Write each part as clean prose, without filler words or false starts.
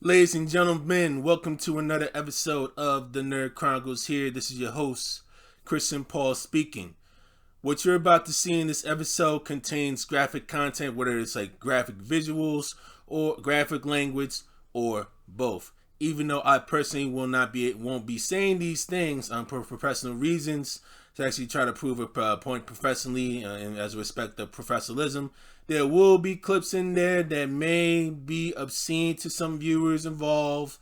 Ladies and gentlemen, welcome to another episode of the Nerd Chronicles here. This is your host, Christian Paul speaking. What you're about to see in this episode contains graphic content, whether it's like graphic visuals or graphic language or both. Even though I personally won't be saying these things for professional reasons, to actually try to prove a point professionally and as a respect of professionalism, there will be clips in there that may be obscene to some viewers involved.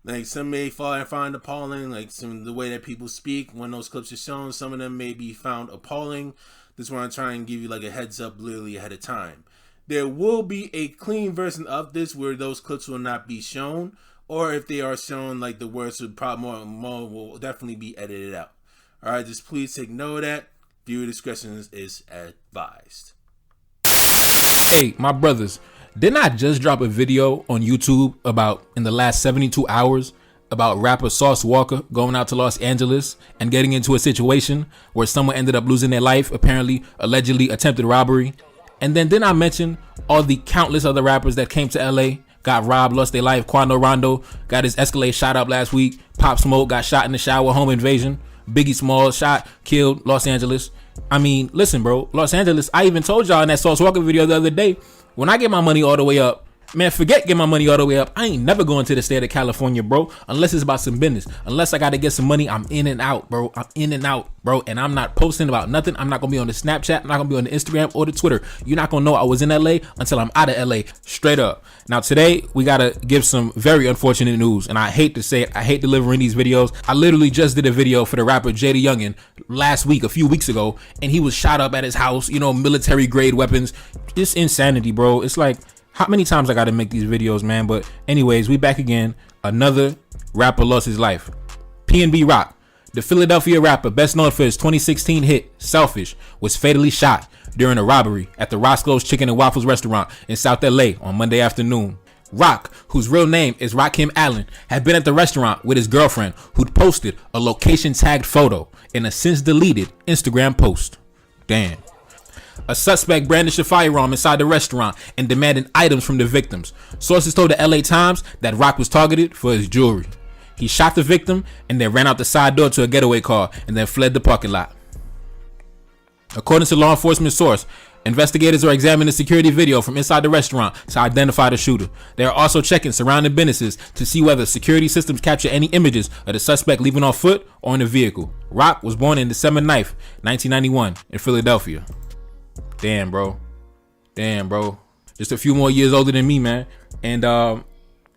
Like some may find appalling, like the way that people speak when those clips are shown. Some of them may be found appalling. This is why I'm trying to give you like a heads up literally ahead of time. There will be a clean version of this where those clips will not be shown, or if they are shown, like the words would probably more will definitely be edited out. All right, just please take note of that. Viewer discretion is advised. Hey, my brothers, didn't I just drop a video on YouTube about in the last 72 hours about rapper Sauce Walker going out to Los Angeles and getting into a situation where someone ended up losing their life, apparently, allegedly attempted robbery? And then didn't I mention all the countless other rappers that came to LA, got robbed, lost their life? Quando Rondo got his Escalade shot up last week. Pop Smoke got shot in the shower, home invasion. Biggie Smalls shot, killed, Los Angeles. I mean, listen, bro, Los Angeles, I even told y'all in that Sauce Walker video the other day, when I get my money all the way up, man, forget get my money all the way up. I ain't never going to the state of California, bro, unless it's about some business. Unless I got to get some money, I'm in and out, bro. I'm in and out, bro. And I'm not posting about nothing. I'm not going to be on the Snapchat. I'm not going to be on the Instagram or the Twitter. You're not going to know I was in LA until I'm out of LA. Straight up. Now, today, we got to give some very unfortunate news. And I hate to say it. I hate delivering these videos. I literally just did a video for the rapper Jada Youngin last week, a few weeks ago. And he was shot up at his house, military grade weapons. It's insanity, bro. It's like, how many times I gotta make these videos, man? But anyways, we back again. Another rapper lost his life. PnB Rock, the Philadelphia rapper best known for his 2016 hit Selfish, was fatally shot during a robbery at the Roscoe's Chicken and Waffles restaurant in South LA on Monday afternoon. Rock, whose real name is Rakim Allen, had been at the restaurant with his girlfriend, who'd posted a location tagged photo in a since deleted Instagram post. Damn. A suspect brandished a firearm inside the restaurant and demanded items from the victims. Sources told the LA Times that Rock was targeted for his jewelry. He shot the victim and then ran out the side door to a getaway car and then fled the parking lot. According to law enforcement source, investigators are examining security video from inside the restaurant to identify the shooter. They are also checking surrounding businesses to see whether security systems capture any images of the suspect leaving on foot or in a vehicle. Rock was born on December 9th, 1991 in Philadelphia. Damn, bro. Just a few more years older than me, man. And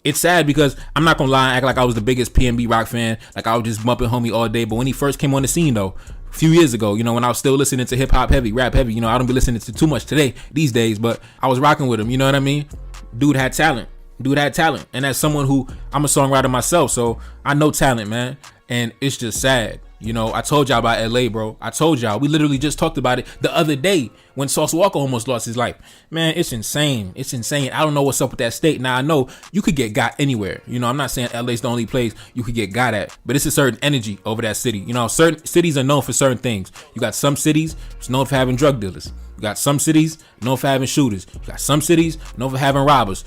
it's sad because I'm not gonna lie, act like I was the biggest PnB Rock fan. Like I was just bumping homie all day. But when he first came on the scene, though, a few years ago, when I was still listening to hip hop heavy, rap heavy, I don't be listening to too much these days, but I was rocking with him. You know what I mean? Dude had talent. And as someone who, I'm a songwriter myself, so I know talent, man. And it's just sad. I told y'all about LA, bro. I told y'all. We literally just talked about it the other day when Sauce Walker almost lost his life. Man, it's insane. I don't know what's up with that state. Now, I know you could get got anywhere. I'm not saying LA's the only place you could get got at, but it's a certain energy over that city. Certain cities are known for certain things. You got some cities it's known for having drug dealers. You got some cities known for having shooters. You got some cities known for having robbers.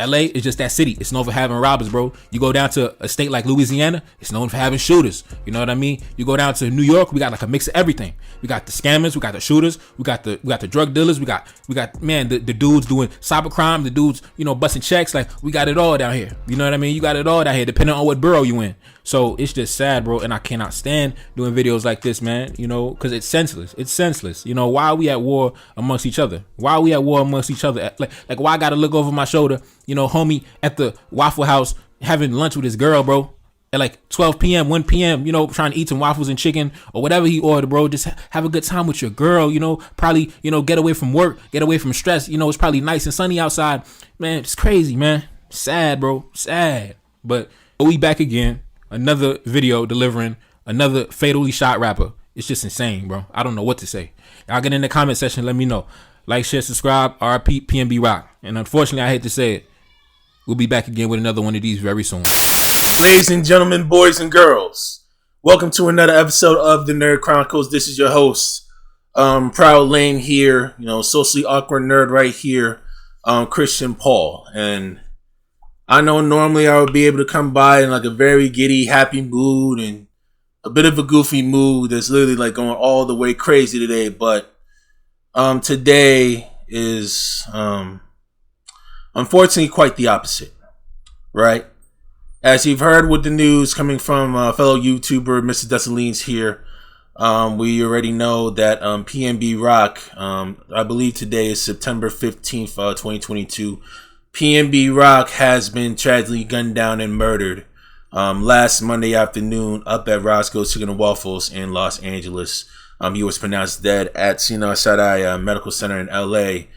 LA is just that city. It's known for having robbers, bro. You go down to a state like Louisiana, it's known for having shooters. You know what I mean? You go down to New York, we got like a mix of everything. We got the scammers, we got the shooters, we got the drug dealers, we got man, the dudes doing cybercrime, the dudes, busting checks. Like we got it all down here. You know what I mean? You got it all down here, depending on what borough you in. So it's just sad, bro, and I cannot stand doing videos like this, man, because it's senseless. Why are we at war amongst each other? Like why I gotta look over my shoulder, homie at the Waffle House having lunch with his girl, bro, at like 12 p.m., 1 p.m., trying to eat some waffles and chicken or whatever he ordered, bro. Just have a good time with your girl, probably, get away from work, get away from stress. It's probably nice and sunny outside. Man, it's crazy, man. Sad, bro. Sad. But we back again. Another video delivering another fatally shot rapper. It's just insane, bro. I don't know what to say. Y'all get in the comment section. Let me know. Like, share, subscribe. RIP PnB Rock. And unfortunately, I hate to say it, we'll be back again with another one of these very soon. Ladies and gentlemen, boys and girls, welcome to another episode of the Nerd Chronicles. This is your host, Proud Lane here. Socially awkward nerd right here, Christian Paul. And I know normally I would be able to come by in like a very giddy, happy mood and a bit of a goofy mood that's literally like going all the way crazy today. But today is unfortunately quite the opposite, right? As you've heard with the news coming from fellow YouTuber Mr. Dessalines here, we already know that PnB Rock, I believe today is September 15th, 2022. PnB Rock has been tragically gunned down and murdered last Monday afternoon up at Roscoe's Chicken and Waffles in Los Angeles. He was pronounced dead at Sinai Medical Center in LA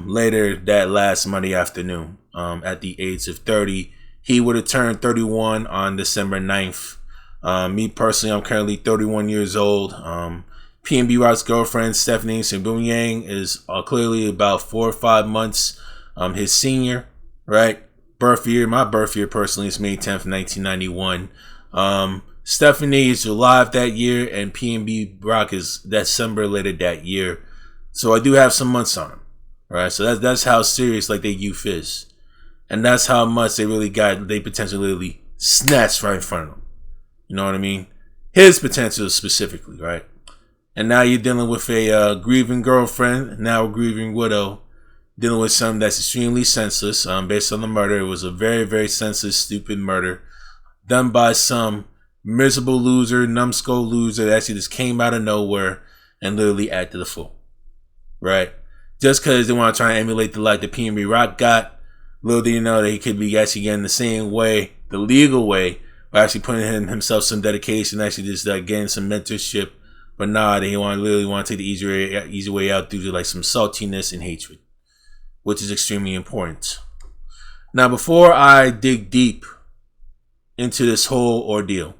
later that last Monday afternoon at the age of 30. He would have turned 31 on December 9th. Me personally, I'm currently 31 years old. PnB Rock's girlfriend, Stephanie and PnB is clearly about 4 or 5 months his senior, right? Birth year, my birth year personally is May 10th, 1991. Stephanie is July of that year, and PnB Rock is December later that year. So I do have some months on him, right? So that's how serious like their youth is. And that's how much they potentially snatched right in front of them. You know what I mean? His potential specifically, right? And now you're dealing with a grieving girlfriend, now a grieving widow, dealing with something that's extremely senseless. Based on the murder, it was a very, very senseless, stupid murder done by some miserable loser, numbskull loser that actually just came out of nowhere and literally acted a fool, right? Just because they want to try and emulate the life that PnB Rock got, little do you know that he could be actually getting the same way, the legal way, by actually putting himself some dedication, actually just getting some mentorship. But nah, they literally want to take the easy way out due to like some saltiness and hatred, which is extremely important. Now, before I dig deep into this whole ordeal,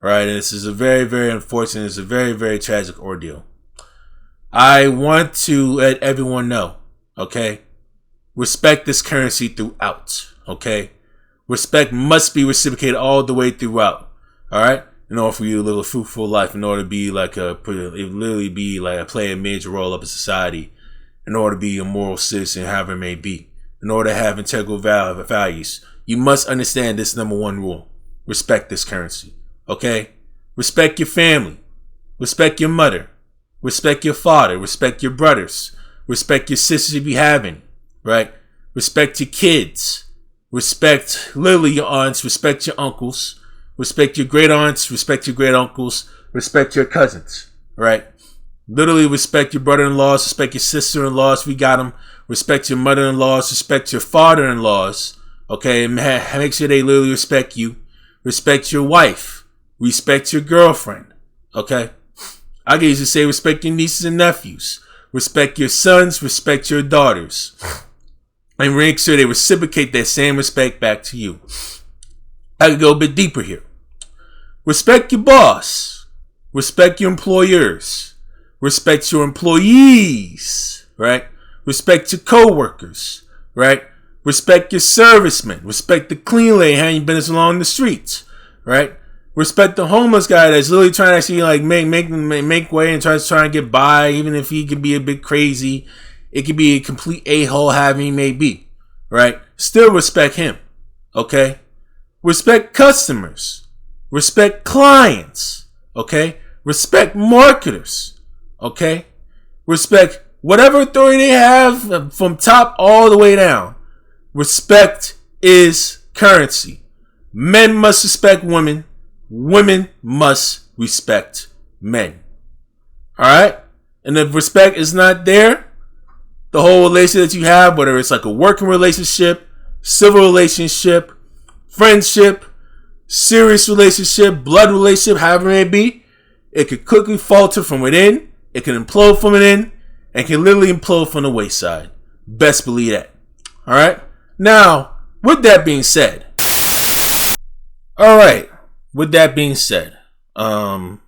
right, and this is a very, very unfortunate, it's a very, very tragic ordeal, I want to let everyone know, okay? Respect this currency throughout, okay? Respect must be reciprocated all the way throughout, all right? In order for you to live a fruitful life, in order to be like play a major role up in society, in order to be a moral citizen, however it may be, in order to have integral values, you must understand this number one rule. Respect this currency, okay? Respect your family. Respect your mother. Respect your father. Respect your brothers. Respect your sisters if you have any, right? Respect your kids. Respect literally your aunts. Respect your uncles. Respect your great aunts. Respect your great uncles. Respect your cousins, right? Literally respect your brother-in-laws, respect your sister-in-laws if we got them. Respect your mother-in-laws, respect your father-in-laws. Okay, make sure they literally respect you. Respect your wife. Respect your girlfriend. Okay? I can usually say respect your nieces and nephews. Respect your sons, respect your daughters. And make sure they reciprocate that same respect back to you. I could go a bit deeper here. Respect your boss. Respect your employers. Respect your employees, right? Respect your co-workers, right? Respect your servicemen. Respect the clean lady handing business along the streets, right? Respect the homeless guy that's literally trying to actually like make way and try and get by, even if he could be a bit crazy. It could be a complete a-hole, however he may be, right? Still respect him, okay? Respect customers. Respect clients, okay? Respect marketers. Okay? Respect whatever authority they have from top all the way down. Respect is currency. Men must respect women. Women must respect men. Alright? And if respect is not there, the whole relationship that you have, whether it's like a working relationship, civil relationship, friendship, serious relationship, blood relationship, however it may be, it could quickly falter from within. It can implode from within and can literally implode from the wayside. Best believe that. Alright? Now, with that being said. Alright. With that being said. I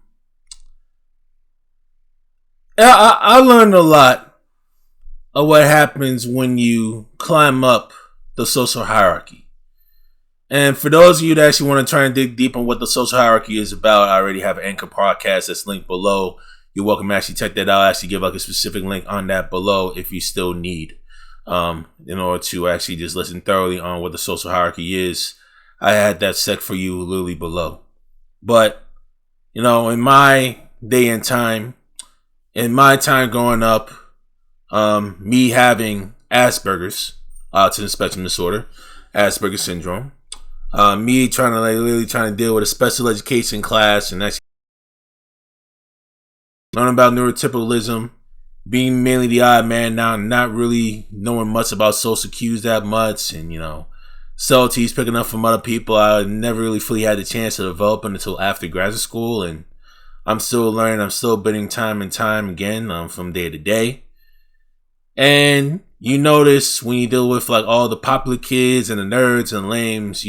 learned a lot of what happens when you climb up the social hierarchy. And for those of you that actually want to try and dig deep on what the social hierarchy is about, I already have an Anchor podcast that's linked below. You're welcome to actually check that out. I actually give like a specific link on that below if you still need. in order to actually just listen thoroughly on what the social hierarchy is. I had that set for you literally below. But, in my day and time, in my time growing up, me having Asperger's, autism spectrum disorder, Asperger's syndrome, me trying to deal with a special education class and actually learn about neurotypicalism, being mainly the odd man now, not really knowing much about social cues that much, and subtleties picking up from other people I never really fully had the chance to develop until after graduate school, and I'm still learning, I'm still bidding time and time again, from day to day. And you notice when you deal with like all the popular kids and the nerds and lames,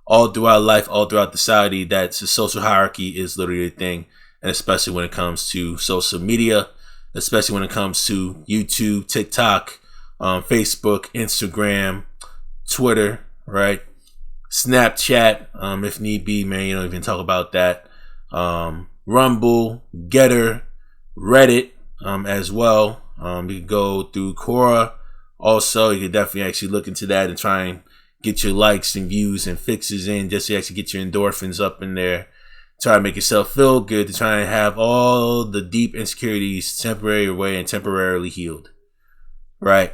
all throughout life, all throughout society, that the social hierarchy is literally a thing. And especially when it comes to social media, especially when it comes to YouTube, TikTok, Facebook, Instagram, Twitter, right? Snapchat, if need be, man, you don't even talk about that. Rumble, Getter, Reddit, as well. You can go through Quora. Also, you can definitely actually look into that and try and get your likes and views and fixes in, just to actually get your endorphins up in there. Try to make yourself feel good, to try and have all the deep insecurities temporary away and temporarily healed. Right?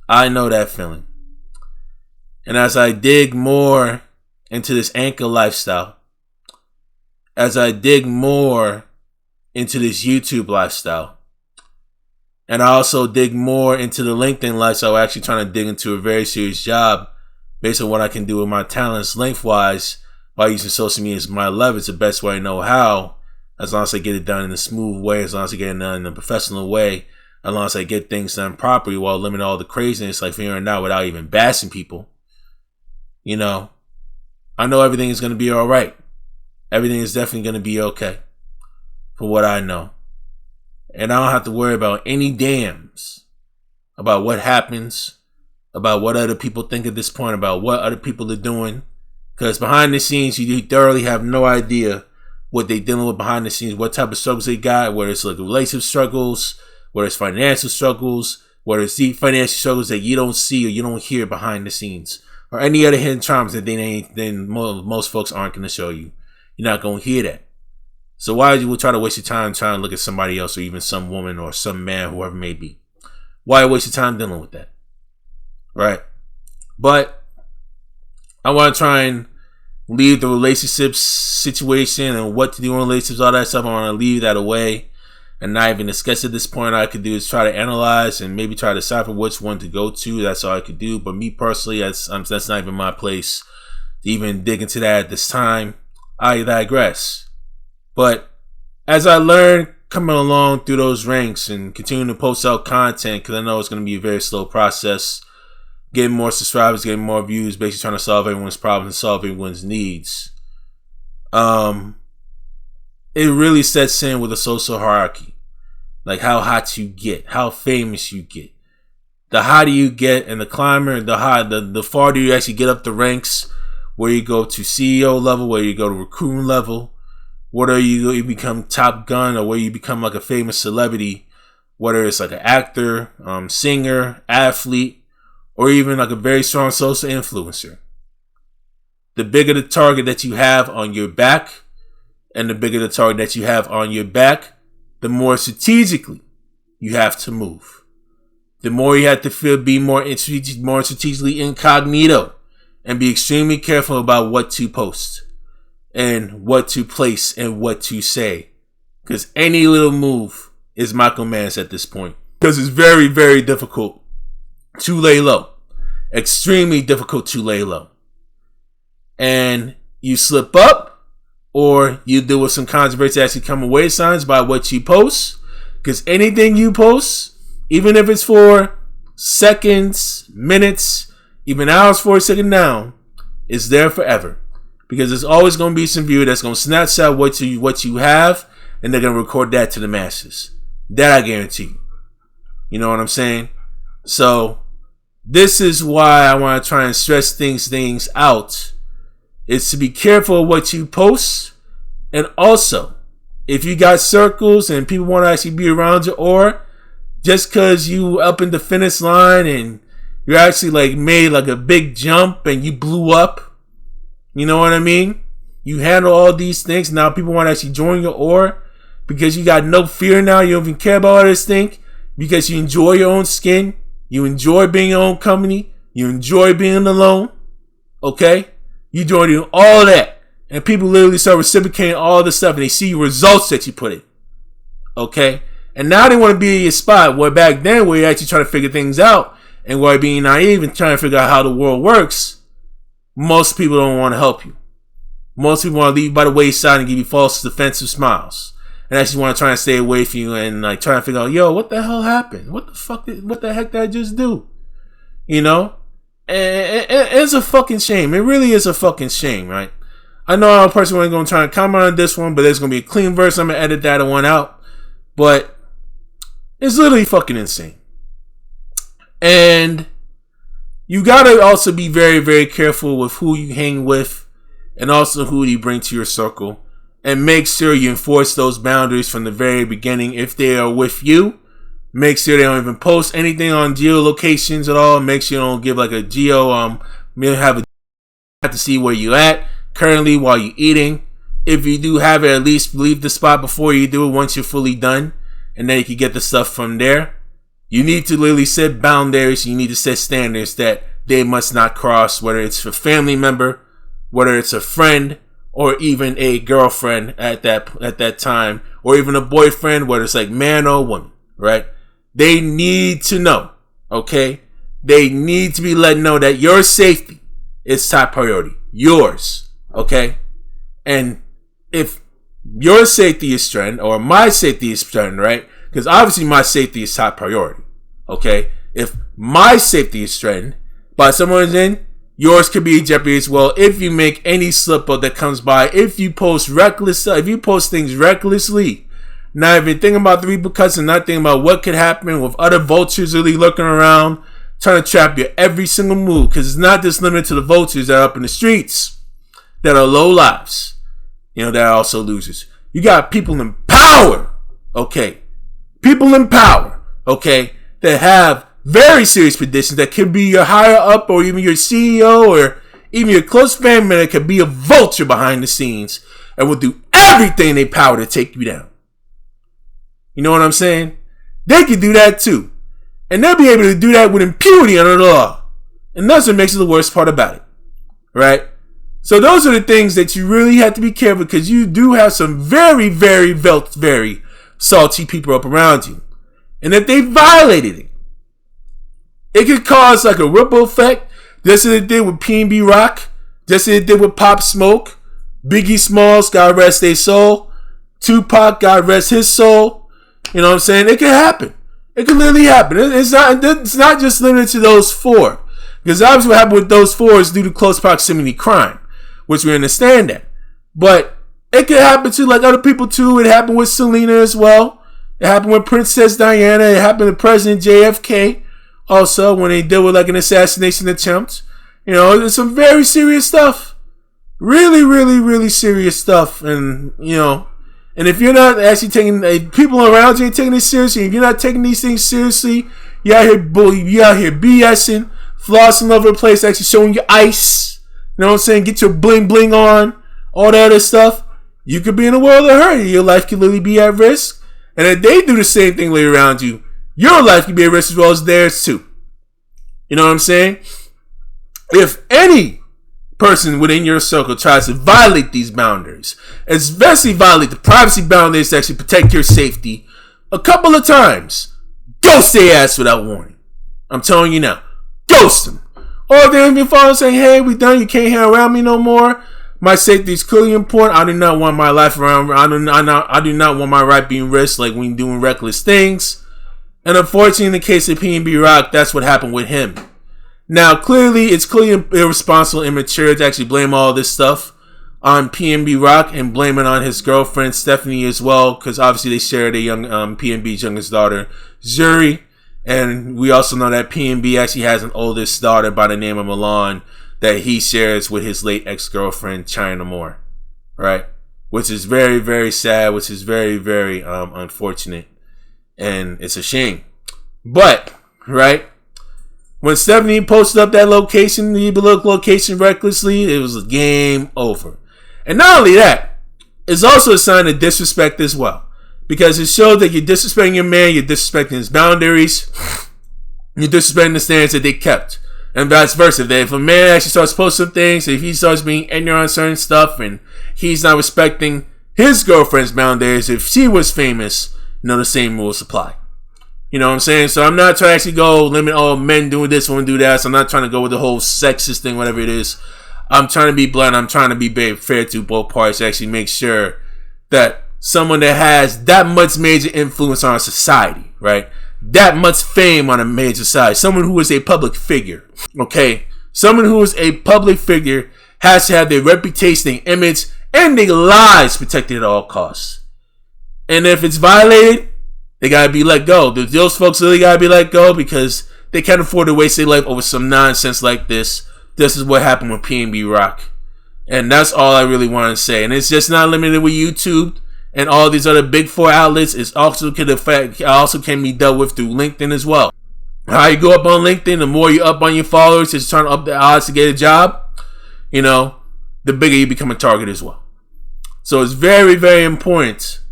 I know that feeling. And as I dig more into this anchor lifestyle, as I dig more into this YouTube lifestyle, and I also dig more into the LinkedIn lifestyle, actually trying to dig into a very serious job based on what I can do with my talents lengthwise by using social media as my leverage, the best way I know how, as long as I get it done in a smooth way, as long as I get it done in a professional way, as long as I get things done properly while limiting all the craziness like here and now without even bashing people. I know everything is going to be all right. Everything is definitely going to be okay for what I know. And I don't have to worry about any dams about what happens, about what other people think at this point, about what other people are doing. Because behind the scenes, you thoroughly have no idea what they're dealing with behind the scenes, what type of struggles they got, whether it's like relationship struggles, whether it's financial struggles, whether it's deep financial struggles that you don't see or you don't hear behind the scenes, or any other hidden charms that most folks aren't going to show you. You're not going to hear that. So why would you try to waste your time trying to look at somebody else, or even some woman or some man, whoever it may be? Why waste your time dealing with that? Right? But I want to try and leave the relationships situation and what to do in relationships, all that stuff. I want to leave that away and not even discuss at this point. All I could do is try to analyze and maybe try to decipher which one to go to. That's all I could do. But me personally, that's not even my place to even dig into that at this time. I digress. But as I learn coming along through those ranks and continue to post out content, because I know it's going to be a very slow process, getting more subscribers, getting more views, basically trying to solve everyone's problems and solve everyone's needs. It really sets in with a social hierarchy. Like how hot you get, how famous you get. The hotter you get and the climber, the farther you actually get up the ranks, where you go to CEO level, where you go to recruiting level, whether you become Top Gun or where you become like a famous celebrity, whether it's like an actor, singer, athlete, or even like a very strong social influencer. The bigger the target that you have on your back, and the bigger the target that you have on your back, the more strategically you have to move. The more you have to be more strategically incognito, and be extremely careful about what to post and what to place and what to say. Because any little move is micromanaged at this point. Because it's very, very difficult to lay low. Extremely difficult to lay low. And you slip up, or you deal with some controversy actually come away signs by what you post. Because anything you post, even if it's for seconds, minutes, even hours for a second down, is there forever. Because there's always going to be some viewer that's going to snapshot what you have, and they're going to record that to the masses. That I guarantee you. You know what I'm saying? So this is why I want to try and stress things out. Is to be careful of what you post. And also, if you got circles and people want to actually be around you, or just because you up in the finish line and you actually like made like a big jump and you blew up. You know what I mean? You handle all these things. Now people want to actually join your aura because you got no fear now. You don't even care about all this thing because you enjoy your own skin. You enjoy being your own company. You enjoy being alone. Okay? You join all that. And people literally start reciprocating all this stuff and they see results that you put in. Okay? And now they want to be in your spot. Where back then, where you're actually trying to figure things out and where being naive and trying to figure out how the world works, most people don't want to help you. Most people want to leave you by the wayside and give you false defensive smiles. And actually want to try and stay away from you and like try to figure out, yo, what the hell happened? What the heck did I just do? You know? And it's a fucking shame. It really is a fucking shame, right? I know a person ain't going to try and comment on this one, but there's going to be a clean verse. I'm going to edit that one out. But it's literally fucking insane. And you got to also be very, very careful with who you hang with and also who you bring to your circle. And make sure you enforce those boundaries from the very beginning. If they are with you, make sure they don't even post anything on geolocations at all. Make sure you don't give like a geo, have to see where you at currently while you're eating. If you do have it, at least leave the spot before you do it once you're fully done. And then you can get the stuff from there. You need to literally set boundaries. You need to set standards that they must not cross, whether it's a family member, whether it's a friend, or even a girlfriend at that time, or even a boyfriend, whether it's like man or woman, right? They need to know, okay? They need to be let know that your safety is top priority. Yours, okay? And if your safety is threatened, or my safety is threatened, right? Because obviously my safety is top priority, okay? If my safety is threatened by someone's in, yours could be in jeopardy as well if you make any slip up that comes by. If you post things recklessly, not even thinking about the repercussions, not thinking about what could happen with other vultures really looking around, trying to trap your every single move. Because it's not just limited to the vultures that are up in the streets that are low lives, that are also losers. You got people in power, okay? People in power, okay, that have very serious conditions that could be your higher up or even your CEO or even your close family that could be a vulture behind the scenes and will do everything in their power to take you down. You know what I'm saying? They could do that too. And they'll be able to do that with impunity under the law. And that's what makes it the worst part about it. Right? So those are the things that you really have to be careful because you do have some very, very, very salty people up around you. And if they violated it could cause like a ripple effect, just as it did with PnB Rock, just as it did with Pop Smoke, Biggie Smalls, God rest their soul, Tupac, God rest his soul. You know what I'm saying? It can happen. It can literally happen. It's not just limited to those four. Because obviously what happened with those four is due to close proximity crime, which we understand that. But it could happen to like other people too. It happened with Selena as well. It happened with Princess Diana. It happened to President JFK. Also, when they deal with like an assassination attempt, there's some very serious stuff. Really, really, really serious stuff. And, and if you're not actually taking, people around you ain't taking this seriously, if you're not taking these things seriously, you out here BSing, flossing all over the place, actually showing your ice, you know what I'm saying? Get your bling bling on, all that other stuff. You could be in a world of hurt. Your life could literally be at risk. And if they do the same thing later around you, your life can be at risk as well as theirs too. You know what I'm saying? If any person within your circle tries to violate these boundaries, especially violate the privacy boundaries to actually protect your safety, a couple of times, ghost their ass without warning. I'm telling you now, ghost them. Or if they don't even follow saying, hey, we done, you can't hang around me no more. My safety is clearly important. I do not want my life around. I do not want my right being risked like when doing reckless things. And unfortunately, in the case of PnB Rock, that's what happened with him. Now, it's clearly irresponsible and immature to actually blame all this stuff on PnB Rock and blame it on his girlfriend, Stephanie, as well, because obviously they shared a young PnB's youngest daughter, Xuri. And we also know that PnB actually has an oldest daughter by the name of Milan that he shares with his late ex-girlfriend, China Moore. Right? Which is very, very sad, which is very, very unfortunate. And it's a shame. But, right, when Stephanie posted up that location, the location recklessly, it was a game over. And not only that, it's also a sign of disrespect as well. Because it shows that you're disrespecting your man, you're disrespecting his boundaries, you're disrespecting the standards that they kept. And vice versa. If a man actually starts posting things, if he starts being ignorant on certain stuff, and he's not respecting his girlfriend's boundaries, if she was famous, the same rules apply. You know what I'm saying? So I'm not trying to actually go limit all men doing this, women do that. So I'm not trying to go with the whole sexist thing, whatever it is. I'm trying to be blunt. I'm trying to be fair to both parties to actually make sure that someone that has that much major influence on our society, right? That much fame on a major society. Someone who is a public figure, okay? Someone who is a public figure has to have their reputation, their image, and their lives protected at all costs. And if it's violated, they gotta be let go. Those folks really gotta be let go because they can't afford to waste their life over some nonsense like this. This is what happened with PnB Rock. And that's all I really want to say. And it's just not limited with YouTube and all these other big four outlets. It also can be dealt with through LinkedIn as well. How you go up on LinkedIn, the more you up on your followers, it's trying to up the odds to get a job, the bigger you become a target as well. So it's very, very important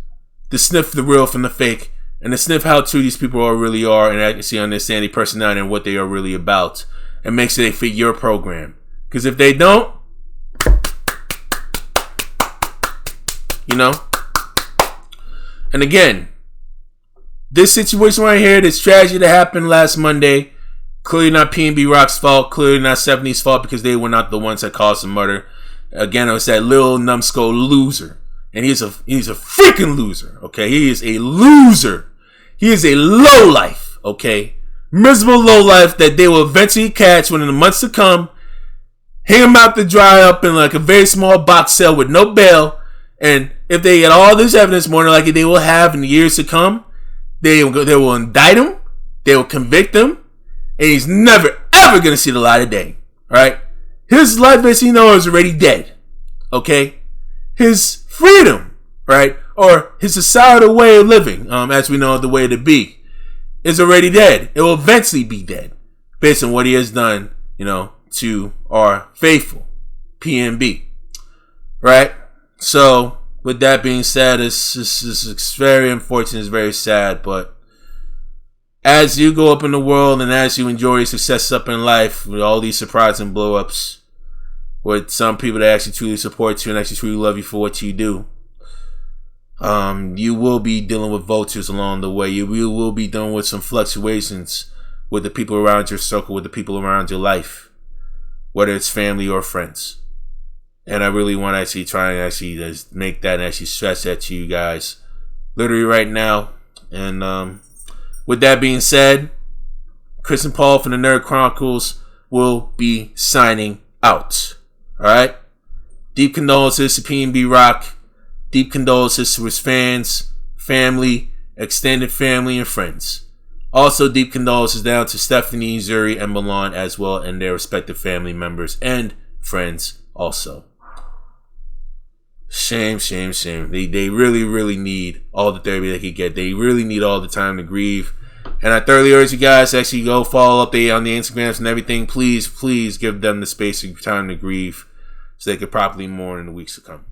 to sniff the real from the fake and to sniff how true these people really are and actually understand their personality and what they are really about and make sure they fit your program. Because if they don't, and again, this situation right here, this tragedy that happened last Monday, clearly not PnB Rock's fault, clearly not Stephanie's fault because they were not the ones that caused the murder. Again, it was that little numbskull loser. And he's a freaking loser, okay? He is a loser. He is a lowlife, okay? Miserable lowlife that they will eventually catch when in the months to come, hang him out to dry up in like a very small box cell with no bail. And if they get all this evidence, more than likely they will have in the years to come, they will indict him, they will convict him, and he's never, ever going to see the light of day, right? His life as he knows is already dead, okay? His freedom, right, or his societal way of living, as we know the way to be, is already dead. It will eventually be dead based on what he has done, to our faithful PnB, right? So, with that being said, it's very unfortunate, it's very sad, but as you go up in the world and as you enjoy your success up in life with all these surprising blow-ups, with some people that actually truly support you and actually truly love you for what you do, you will be dealing with vultures along the way. You will be dealing with some fluctuations with the people around your circle, with the people around your life, whether it's family or friends. And I really want to actually try and actually just make that and actually stress that to you guys literally right now. And with that being said, Chris and Paul from the Nerd Chronicles will be signing out. Alright? Deep condolences to PnB Rock. Deep condolences to his fans, family, extended family, and friends. Also, deep condolences down to Stephanie, Xuri, and Milan as well, and their respective family members and friends also. Shame, shame, shame. They really, really need all the therapy they can get. They really need all the time to grieve. And I thoroughly urge you guys to actually go follow up on the Instagrams and everything. Please, please give them the space and time to grieve so they can properly mourn in the weeks to come.